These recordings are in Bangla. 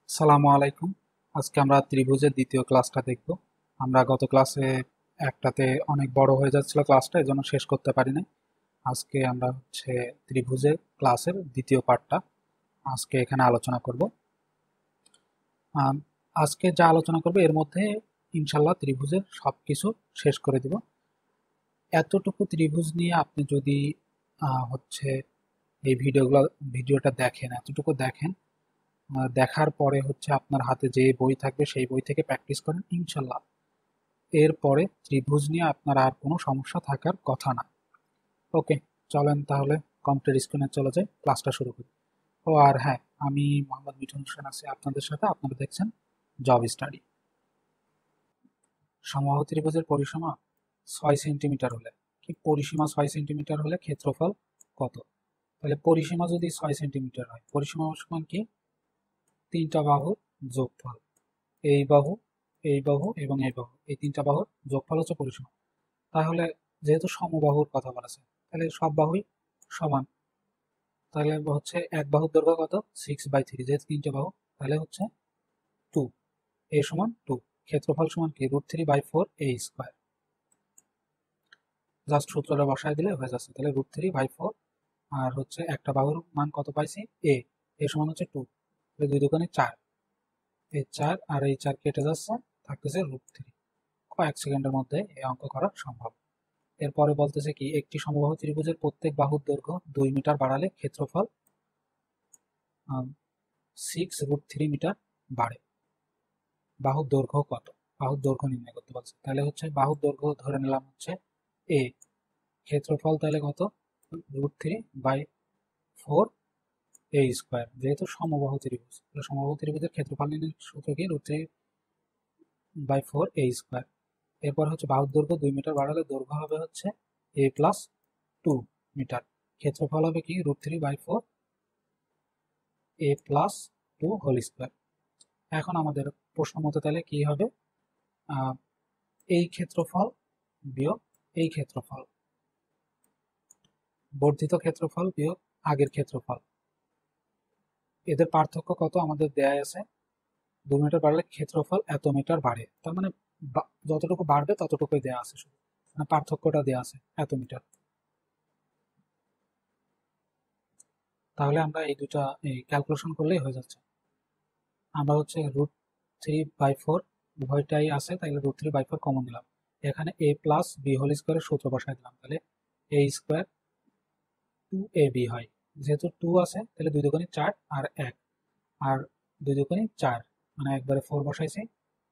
আসসালামু আলাইকুম। আজকে আমরা ত্রিভুজের দ্বিতীয় ক্লাসটা দেখব। আমরা গত ক্লাসে একটাতে অনেক বড় হয়ে যাচ্ছিল ক্লাসটা, এজন্য শেষ করতে পারি নাই। আজকে আমরা ত্রিভুজের ক্লাসের দ্বিতীয় পার্টটা আজকে এখানে আলোচনা করব। আম, আজকে যা আলোচনা করব এর মধ্যে ইনশাল্লাহ ত্রিভুজের সব কিছু শেষ করে দিব। এতটুকু ত্রিভুজ নিয়ে আপনি যদি এই ভিডিওটা দেখেন, এতটুকু দেখেন, দেখার পরে আপনার হাতে যে বই থাকবে সেই বই থেকে প্র্যাকটিস করেন, ইনশাল্লাহ এরপরে ত্রিভুজ নিয়ে আপনার আর কোনো সমস্যা থাকার কথা না। ওকে, চলেন তাহলে কম্পিউটার স্ক্রিনে চলে যাই, ক্লাসটা শুরু করি। ও আর হ্যাঁ, আমি মোহাম্মদ মিঠুন হোসেন আছি আপনাদের সাথে। আপনারা দেখছেন জব স্টাডি। সমবাহু ত্রিভুজের পরিসীমা 6 সেন্টিমিটার হলে পরিসীমা 6 সেন্টিমিটার হলে ক্ষেত্রফল কত? তাহলে পরিসীমা যদি 6 সেন্টিমিটার হয়, পরিসীমা সমান কি? তিনটা বাহুর যোগফল। এই বাহু, এই বাহু এবং এই বাহু, এই তিনটা বাহুর যোগফল হচ্ছে পরিসীমা। তাহলে যেহেতু সমবাহুর কথা বলেছে, তাহলে সব বাহুই সমান। তাহলে এক বাহুর দৈর্ঘ্য কত? 6/3, যেহেতু তিনটে বাহু, তাহলে 2। এ সমান 2। ক্ষেত্রফল সমান কি? √3/4 a²। জাস্ট সূত্রটা বসায় দিলে হয়ে যাচ্ছে। তাহলে √3/4, আর একটা বাহুর মান কত পাইছি? এ। এ সমান 2। তাহলে 2 দুগুণে 4। এই 4 আর এই 4 কেটে যাচ্ছে, থাকতেছে √3। কয়েক সেকেন্ডের মধ্যে এই অঙ্ক করা সম্ভব। এরপরে বলতেছে কি, একটি সমবাহু ত্রিভুজের প্রত্যেক বাহুর দৈর্ঘ্য 2 মিটার বাড়ালে ক্ষেত্রফল 6√3 মিটার বাড়ে। বাহুর দৈর্ঘ্য কত? বাহুর দৈর্ঘ্য নির্ণয় করতে বলছে। তাহলে বাহুর দৈর্ঘ্য ধরে নিলাম এ। ক্ষেত্রফল তাহলে কত? √3/4 a²। যেহেতু সমবাহু ত্রিভুজ, সমবাহু ত্রিভুজের ক্ষেত্রফল নির্ণয়ের সূত্র কি? √3/4 a²। এরপর বাহুর দৈর্ঘ্য 2 মিটার বাড়ালে দৈর্ঘ্য হবে a+2 মিটার। ক্ষেত্রফল হবে কি? √3/4 a+2 হোল স্কয়ার। এখন আমাদের প্রশ্ন মতো তাহলে কি হবে? এই ক্ষেত্রফল বিয়োগ এই ক্ষেত্রফল, বর্ধিত ক্ষেত্রফল বিয়োগ আগের ক্ষেত্রফল, এদের পার্থক্য কত আমাদের দেয়া আছে? 2 মিটার বাড়লে ক্ষেত্রফল এত মিটার বাড়ে। তার মানে যতটুকু বাড়বে ততটুকুই দেয়া আছে, শুধু মানে পার্থক্যটা দেয়া আছে এত মিটার। তাহলে আমরা এই দুটা ক্যালকুলেশন করলেই হয়ে যাচ্ছে। আমরা √3/4 উভয়টাই আছে, তাহলে √3/4 কমন নিলাম। এখানে a+b² সূত্র বসাই দিলাম। তাহলে a² 2ab হয়। যেহেতু 2 আছে, তাহলে 2 দুগুণে 4 আর 1, আর 2 দুগুণে 4, মানে একবারে 4 বসাইছি,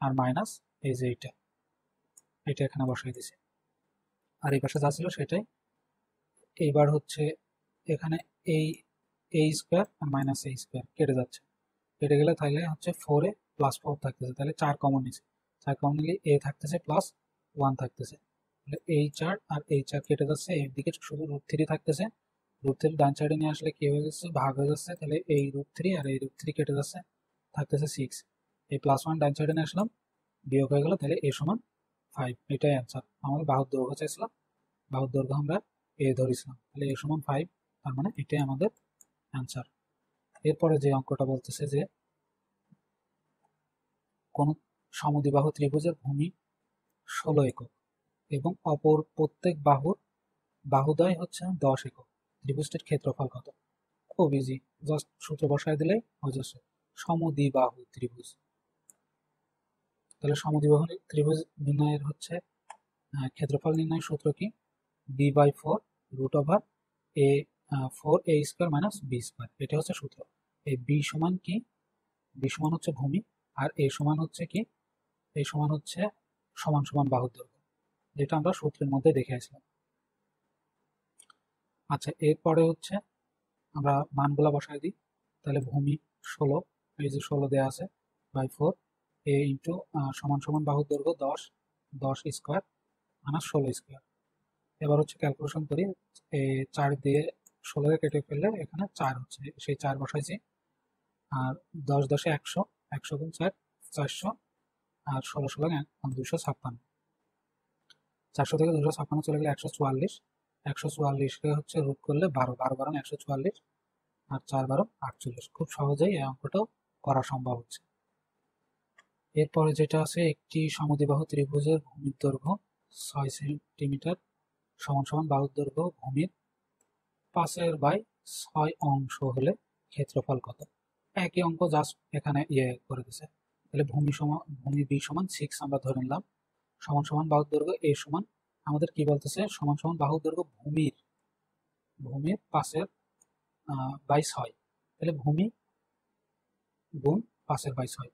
আর মাইনাস এই যে এটা এখানে বসাই দিছি, আর এই পাশে যা ছিল সেটাই। এইবার এখানে এই a² আর মাইনাস a² কেটে যাচ্ছে। কেটে গেলে তাহলে 4 এ +4 থাকতেছে, তাহলে 4 কমন নিছে। 4 কমন নিলে a থাকতেছে +1 থাকতেছে। তাহলে এই 4 আর এই 4 কেটে যাচ্ছে, এদিকে শুধু √3 থাকতেছে। √3 ডান সাইডে নিয়ে আসলে কি হয়ে যাচ্ছে? ভাগ হয়ে যাচ্ছে। তাহলে এই √3 আর এই √3 কেটে যাচ্ছে, থাকতেছে 6। এই +1 ডান সাইডে নিয়ে আসলাম, বিয়োগ হয়ে গেল। তাহলে a সমান 5। এটাই অ্যান্সার। আমাদের বাহুর দৈর্ঘ্য চাইছিলাম, বাহুর দৈর্ঘ্য আমরা a ধরেছিলাম। তাহলে a সমান 5, তার মানে এটাই আমাদের অ্যান্সার। এরপরে যে অঙ্কটা বলতেছে যে কোন সমদ্বিবাহু ত্রিভুজের ভূমি 16 একক এবং অপর প্রত্যেক বাহুর বাহুদ্বয় 10 একক। ত্রিভুজটির ক্ষেত্রফল কত? খুব ইজি, জাস্ট সূত্র বসায় দিলেই হয়ে যাচ্ছে। সমদ্বিবাহু ত্রিভুজ, তাহলে সমদ্বিবাহু ত্রিভুজ নির্ণয়ের ক্ষেত্রফল নির্ণয়ের সূত্র কি? b/4 √a4a² - b²। এটা সূত্র। এই b সমান কি? b সমান ভূমি, আর a সমান কি? a সমান সমান সমান বাহুর দৈর্ঘ্য, যেটা আমরা সূত্রের মধ্যে দেখে আসলাম। আচ্ছা, এরপরে আমরা মানগুলা বসাই দিই। তাহলে ভূমি 16, এই যে 16 দেওয়া আছে, /4 a ইন্টু সমান সমান বাহুর দৈর্ঘ্য 10, 10² - 16²। এবার ক্যালকুলেশন করি। 4 দিয়ে 16 কেটে ফেললে এখানে 4 সেই 4 বসাইছি। আর 10 10 এ 100, 100 গুণ 4 400, আর 16 16 256। 400 থেকে 256 চলে গেলে 144। 144কে রুট করলে 12, 12 12 144, আর 4 12 48। খুব সহজেই এই অঙ্কটাও করা সম্ভব হচ্ছে। এরপরে যেটা আছে, একটি সমদ্বিবাহু ত্রিভুজের ভূমির দৈর্ঘ্য 6 সেন্টিমিটার সমান সমান বাহুর দৈর্ঘ্য ভূমির 5/6 অংশ হলে ক্ষেত্রফল কত? একই অঙ্ক, জাস্ট এখানে করে দিছে। তাহলে ভূমি বি সমান 6 আমরা ধরে নিলাম, সমান সমান বাহুর দৈর্ঘ্য এ সমান, আমাদের কি বলতেছে, সমান সমান বাহুর দৈর্ঘ্য ভূমির 5/6, তাহলে ভূমি গুণ 5/6,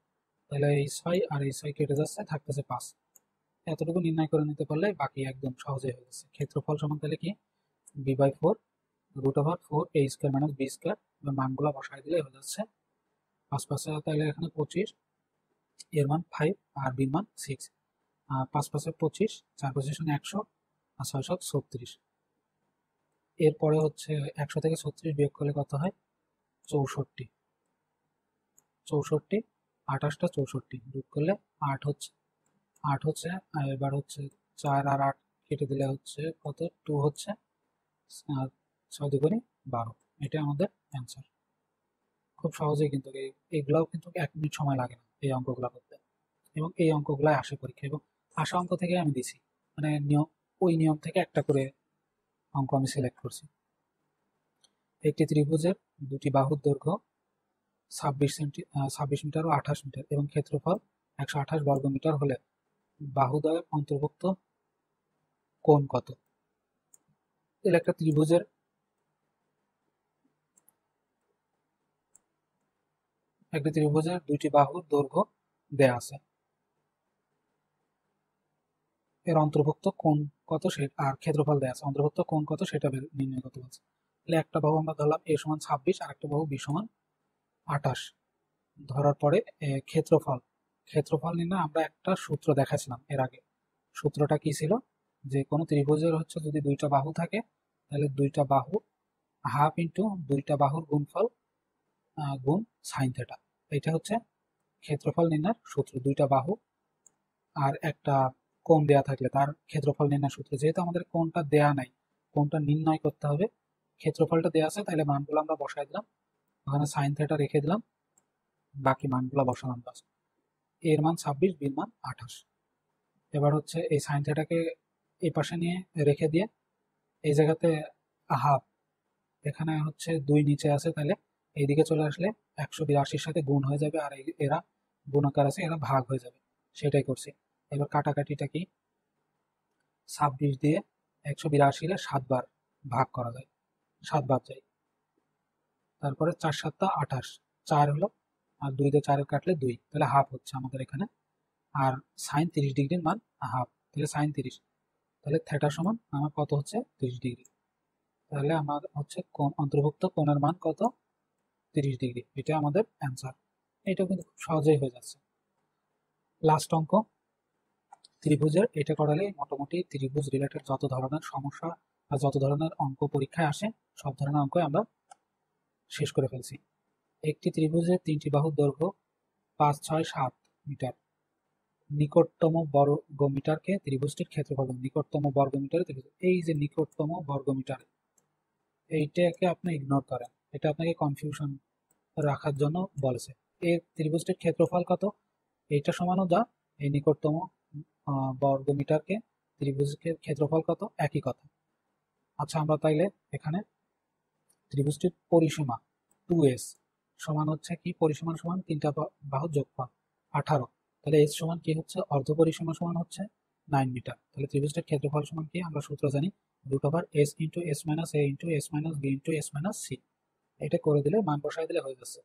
তাহলে এই 6 আর এই 6 কেটে যাচ্ছে, থাকতেছে 5। এতটুকু নির্ণয় করে নিতে পারলে বাকি একদম সহজে হয়ে যাচ্ছে। ক্ষেত্রফল সমান তাহলে কি, b/4 √4 a square minus b square, মানগুলো বসাই দিলে হয়ে যাচ্ছে 5 তাহলে এখানে 25, এর মান 5 আর বির মান 6, 5 25, 4 25 100 আর 6 7 36। এরপরে হচ্ছে 100 থেকে 36 বিয়োগ করলে কত হয়, 64, 64, 28টা 64 যোগ করলে 8 হচ্ছে, 8 হচ্ছে। এবার হচ্ছে 4 আর 8 কেটে দিলে হচ্ছে কত, 2 হচ্ছে, 6 2 12। এটা আমাদের অ্যান্সার। খুব সহজেই কিন্তু এইগুলাও কিন্তু 1 মিনিট সময় লাগে না এই অঙ্কগুলো করতে, এবং এই অঙ্কগুলাই আসে পরীক্ষা, এবং আসা অঙ্ক থেকে আমি দিছি, মানে ওই নিয়ম থেকে একটা করে অঙ্ক আমি সিলেক্ট করছি। একটি ত্রিভুজের দুটি বাহুর দৈর্ঘ্য 26 মিটার ও 28 মিটার এবং ক্ষেত্রফল 128 বর্গ মিটার হলে বাহুদ্বয়ের অন্তর্ভুক্ত কোণ কত? তাহলে একটা ত্রিভুজের দুইটি বাহুর দৈর্ঘ্য দেয়া আছে, এর অন্তর্ভুক্ত কোণ কত আর ক্ষেত্রফল দেয়া আছে, অন্তর্ভুক্ত কোণ কত সেটা নির্ণয় করতে বলছে। তাহলে একটা বাহু আমরা ধরলাম a সমান 26 আর একটা বাহু b সমান 28 ধরার পরে ক্ষেত্রফল নির্ণয় আমরা একটা সূত্র দেখাছিলাম এর আগে। সূত্রটা কি ছিল, যে কোনো ত্রিভুজের হচ্ছে যদি দুইটা বাহু থাকে, তাহলে দুইটা বাহু হাফ ইন্টু দুইটা বাহুর গুণফল গুণ সাইন থেটা, এটা হচ্ছে ক্ষেত্রফল নির্ণয়ের সূত্র। দুইটা বাহু আর একটা কোণ দেয়া থাকলে তার ক্ষেত্রফল নির্ণয় সূত্র। যেহেতু আমাদের কোণটা দেয়া নাই, কোণটা নির্ণয় করতে হবে, ক্ষেত্রফলটা দেয়া আছে, তাহলে মানগুলো আমরা বসাই দিলাম, ওখানে সাইন থেটা রেখে দিলাম, বাকি মানগুলো বসালাম বাস। এর মান 26, বির মান 28। এবার হচ্ছে এই সাইন থেটাকে এই পাশে নিয়ে রেখে দিয়ে এই জায়গাতে হাফ, এখানে হচ্ছে 2 নিচে আছে, তাহলে এইদিকে চলে আসলে 182-র সাথে গুণ হয়ে যাবে, আর এরা গুণাকার আছে, এরা ভাগ হয়ে যাবে, সেটাই করছি। এবার কাটাকাটিটা কি, 26 দিয়ে 182-রে 7 বার ভাগ করা যায়, 7 বার যায়, তারপরে 4 7 28, 4 হলো, আর 2 দিয়ে 4 কাটলে 2, তাহলে হাফ হচ্ছে আমাদের এখানে। আর সাইন 30 ডিগ্রির মান হাফ, তাহলে সাইন 30, তাহলে থেটা সমান আমার কত হচ্ছে 30 ডিগ্রি। তাহলে আমার হচ্ছে কোণ, অন্তর্ভুক্ত কোণের মান কত, 30 ডিগ্রি, এটা আমাদের অ্যান্সার। এটা কিন্তু খুব সহজেই হয়ে যাচ্ছে। লাস্ট অঙ্ক, ত্রিভুজের, এটা করালে মোটামুটি ত্রিভুজ রিলেটেড যত ধরনের সমস্যা বা যত ধরনের অঙ্ক পরীক্ষায় আসে সব ধরনের অঙ্ক আমরা শেষ করে ফেলছি। একটি ত্রিভুজের 3টি বাহুর দৈর্ঘ্য 5 6 7 মিটার, নিকটতম বর্গমিটারকে ত্রিভুজটির ক্ষেত্রফল, নিকটতম বর্গমিটারে ত্রিভুজ, এই যে নিকটতম বর্গমিটার, এইটাকে আপনি ইগনোর করেন, এটা আপনাকে কনফিউশন রাখার জন্য বলেছে। এই ত্রিভুজটির ক্ষেত্রফল কত, এইটা সমানও যা এই নিকটতম বর্গমিটারকে ত্রিভুজের ক্ষেত্রফল কত, একই কথা। আচ্ছা, আমরা তাইলে এখানে ত্রিভুজটির পরিসীমা 2s সমান হচ্ছে কি, পরিসীমা সমান 3টা বাহুর যোগফল 18, তাহলে s সমান কি হচ্ছে, অর্ধ পরিসীমা সমান হচ্ছে 9 মিটার। তাহলে ত্রিভুজটির ক্ষেত্রফল সমান কি, আমরা সূত্র জানি, √s into s minus a into s minus b into s minus c। এটা করে দিলে, মান বসাই দিলে হয়ে যাচ্ছে,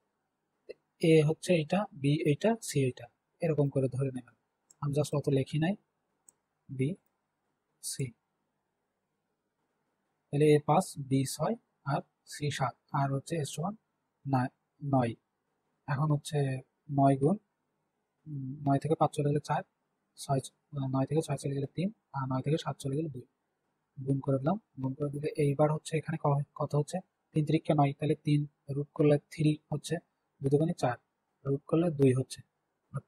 a হচ্ছে এইটা, b এইটা, c এইটা, এরকম করে ধরে নেবেন। আমি জাস্ট অত লিখি নাই, b c, তাহলে a 5, b 6 আর c 7, আর হচ্ছে s সমান 9। এখন হচ্ছে 9 গুণ 9 থেকে 5 চলে গেলে 4, 9 থেকে 6 চলে গেলে 3, আর 9 থেকে 7 চলে গেলে 2, গুণ করে দিলাম। গুণ করে দিলে এইবার হচ্ছে এখানে কত হচ্ছে, 3 3 9, তাহলে 3 রুট করলে 3 হচ্ছে, 2 দুগুণে 4, রুট করলে 2 হচ্ছে,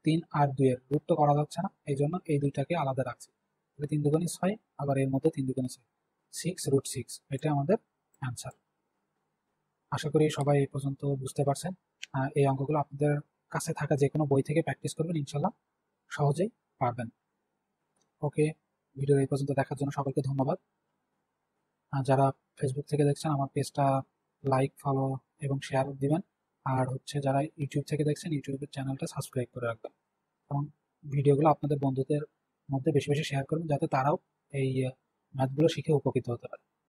3 আর 2 এর রুট তো করা যাচ্ছে না, এই জন্য এই দুইটাকে আলাদা রাখছি, তাহলে 3 দুগুণে 6, আবার এর মধ্যে 3 দুগুণে 6, 6√6, এটা আমাদের অ্যান্সার। আশা করি সবাই এই পর্যন্ত বুঝতে পারছেন। এই অঙ্কগুলো আপনাদের কাছে থাকা যে কোনো বই থেকে প্র্যাকটিস করবেন, ইনশাল্লাহ সহজেই পারবেন। ওকে, ভিডিও এই পর্যন্ত দেখার জন্য সকলকে ধন্যবাদ। যারা ফেসবুক থেকে দেখছেন আমার পেজটা লাইক, ফলো এবং শেয়ার দিবেন। আর হচ্ছে যারা ইউটিউব থেকে দেখছেন ইউটিউবের চ্যানেলটা সাবস্ক্রাইব করে রাখবেন এবং ভিডিওগুলো আপনাদের বন্ধুদের মধ্যে বেশি বেশি শেয়ার করবেন, যাতে তারাও এই ম্যাথগুলো শিখে উপকৃত হতে পারে।